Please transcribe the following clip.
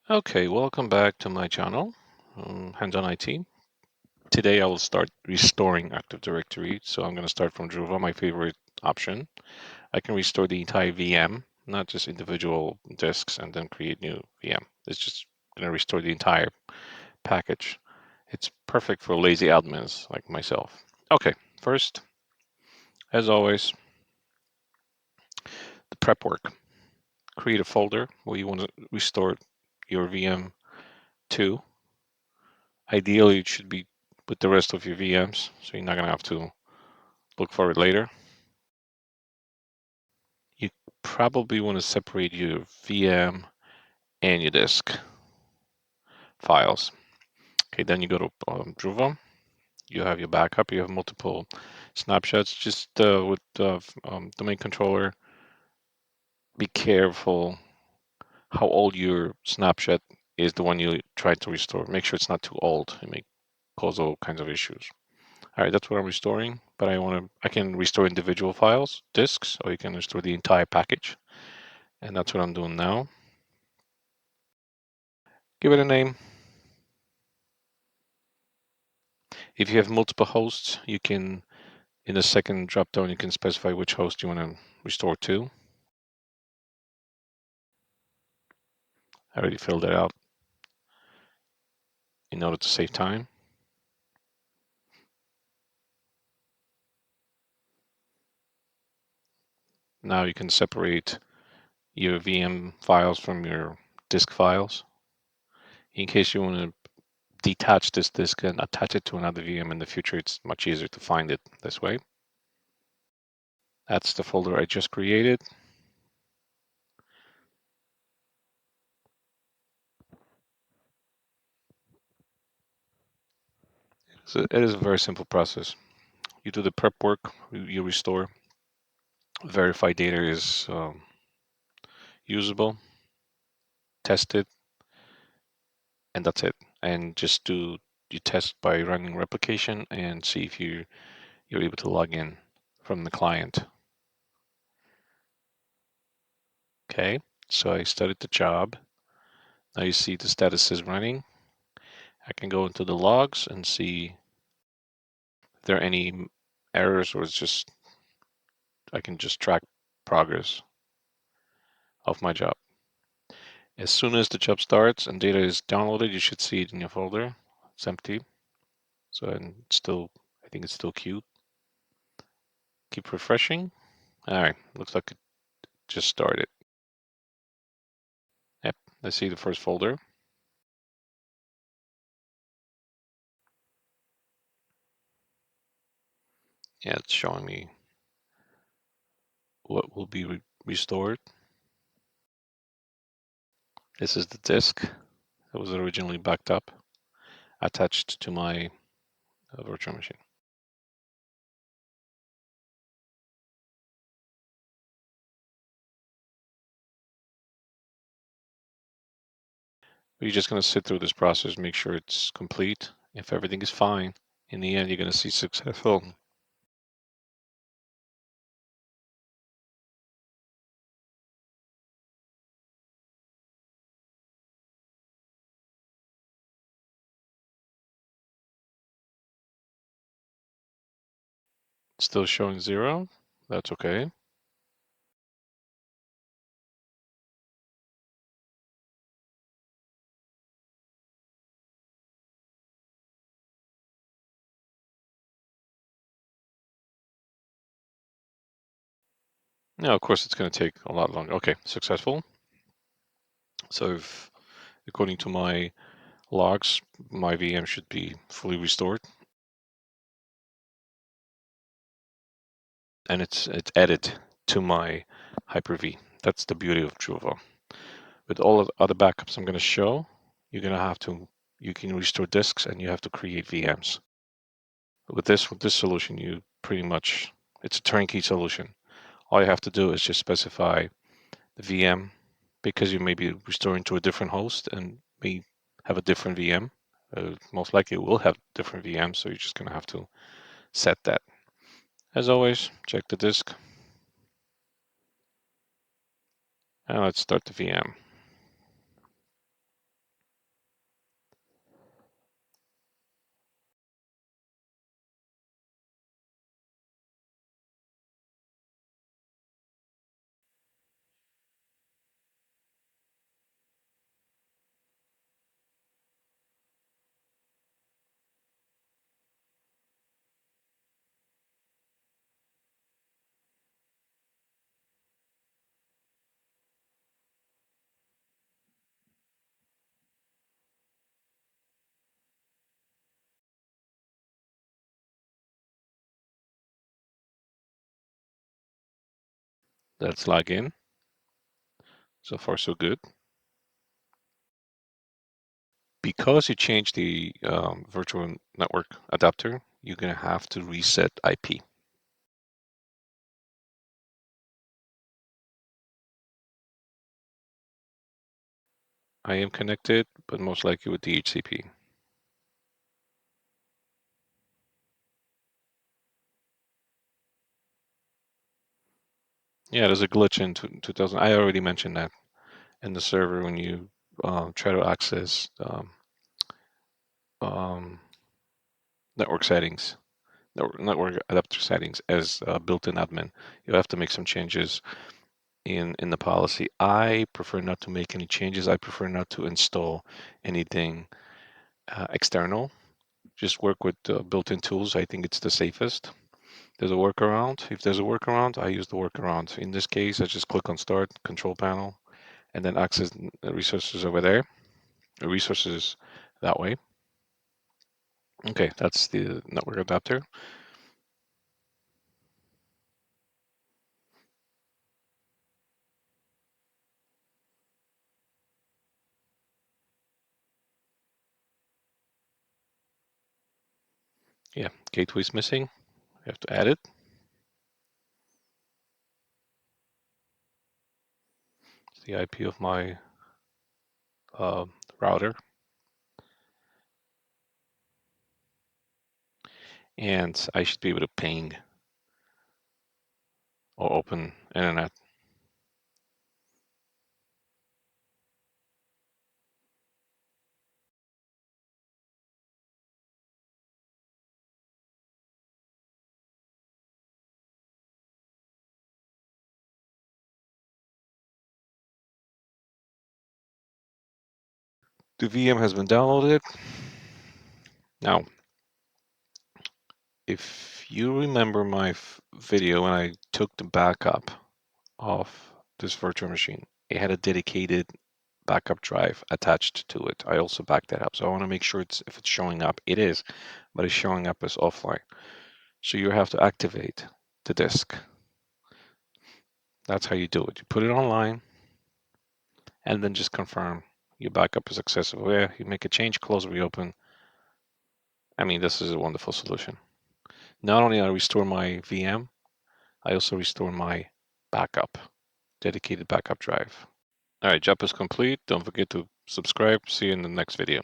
Okay, welcome back to my channel, Hands-on IT. Today I will start restoring Active Directory. So I'm going to start from Druva, my favorite option. I can restore the entire VM, not just individual disks, and then create new VM. It's just going to restore the entire package. It's perfect for lazy admins like myself. Okay, first, as always, the prep work. Create a folder where you want to restore your VM to. Ideally, it should be with the rest of your VMs, so you're not going to have to look for it later. You probably want to separate your VM and your disk files. Okay, then you go to Druva. You have your backup. You have multiple snapshots. Just with domain controller, be careful how old your snapshot is, the one you try to restore. Make sure it's not too old. It may cause all kinds of issues. All right, that's what I'm restoring, but I can restore individual files, disks, or you can restore the entire package. And that's what I'm doing now. Give it a name. If you have multiple hosts, you can, in the second dropdown, you can specify which host you want to restore to. I already filled it out in order to save time. Now you can separate your VM files from your disk files. In case you want to detach this disk and attach it to another VM in the future, it's much easier to find it this way. That's the folder I just created. So it is a very simple process. You do the prep work, you restore, verify data is usable, test it, and that's it. And just do you test by running replication and see if you're able to log in from the client. Okay, so I started the job. Now you see the status is running. I can go into the logs and see if there are any errors, or it's just I can just track progress of my job. As soon as the job starts and data is downloaded, you should see it in your folder. It's empty. So and still, I think it's still queued. Keep refreshing. All right, looks like it just started. Yep, I see the first folder. Yeah, it's showing me what will be restored. This is the disk that was originally backed up, attached to my virtual machine. You're just going to sit through this process, make sure it's complete. If everything is fine, in the end, you're going to see successful. Still showing 0. That's okay. Now, of course, it's going to take a lot longer. Okay, successful. So if, according to my logs, my VM should be fully restored. And it's added to my Hyper-V. That's the beauty of Druva. With all of the other backups I'm going to show, you're going to have to, you can restore disks and you have to create VMs. With this solution, you pretty much, it's a turnkey solution. All you have to do is just specify the VM, because you may be restoring to a different host and may have a different VM. Most likely it will have different VMs, so you're just going to have to set that. As always, check the disk. And let's start the VM. Let's log in. So far, so good. Because you changed the virtual network adapter, you're going to have to reset IP. I am connected, but most likely with DHCP. Yeah, there's a glitch in 2000. I already mentioned that in the server when you try to access um, network settings, network adapter settings as a built-in admin. You have to make some changes in the policy. I prefer not to make any changes. I prefer not to install anything external. Just work with built-in tools. I think it's the safest. There's a workaround. If there's a workaround, I use the workaround. In this case, I just click on Start, Control Panel, and then access the resources over there. The resources that way. Okay, that's the network adapter. Yeah, gateway is missing. I have to add it. It's the IP of my router. And I should be able to ping or open internet. The VM has been downloaded. Now, if you remember my video when I took the backup of this virtual machine, it had a dedicated backup drive attached to it. I also backed that up. So I want to make sure if it's showing up. It is, but it's showing up as offline. So you have to activate the disk. That's how you do it. You put it online and then just confirm your backup is accessible. Yeah, you make a change, close, reopen. I mean, this is a wonderful solution. Not only I restore my VM, I also restore my backup, dedicated backup drive. All right, job is complete. Don't forget to subscribe. See you in the next video.